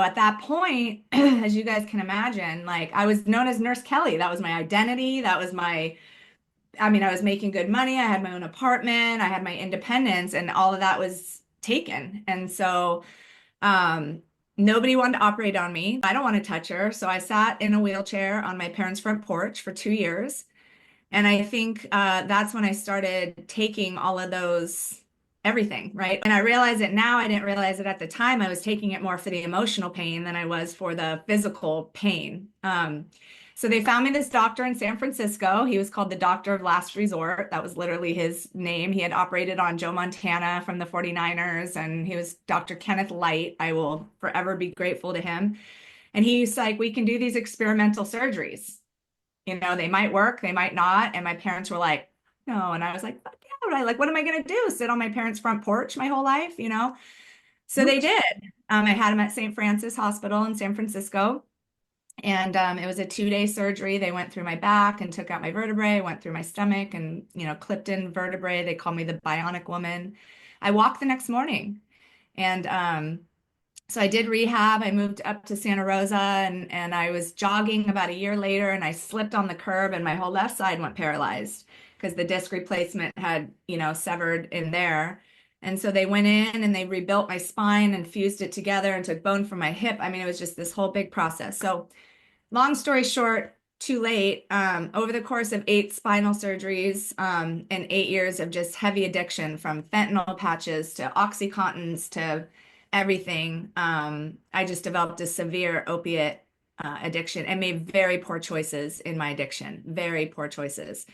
At that point, as you guys can imagine, like I was known as Nurse Kelly. That was my identity. That was I mean, I was making good money. I had my own apartment. I had my independence, and all of that was taken. And so, um, nobody wanted to operate on me. I don't want to touch her. So I sat in a wheelchair on my parents' front porch for 2 years. And I think that's when I started taking all of those, everything, right? And I realize it now. I didn't realize it at the time. I was taking it more for the emotional pain than I was for the physical pain. So they found me this doctor in San Francisco. He was called the Doctor of Last Resort. That was literally his name. He had operated on Joe Montana from the 49ers, and he was Dr. Kenneth Light. I will forever be grateful to him. And he's like, we can do these experimental surgeries. They might work, they might not. And my parents were like, no. And I was like, fuck yeah, like, what am I going to do? Sit on my parents' front porch my whole life? So they did. I had them at St. Francis Hospital in San Francisco. And it was a 2-day surgery. They went through my back and took out my vertebrae, went through my stomach and, clipped in vertebrae. They called me the Bionic Woman. I walked the next morning. And so I did rehab. I moved up to Santa Rosa and I was jogging about a year later and I slipped on the curb and my whole left side went paralyzed because the disc replacement had, severed in there. And so they went in and they rebuilt my spine and fused it together and took bone from my hip. I mean, it was just this whole big process. So long story short, too late. Over the course of 8 spinal surgeries, and 8 years of just heavy addiction from fentanyl patches to Oxycontins to everything, I just developed a severe opiate addiction and made very poor choices in my addiction, very poor choices.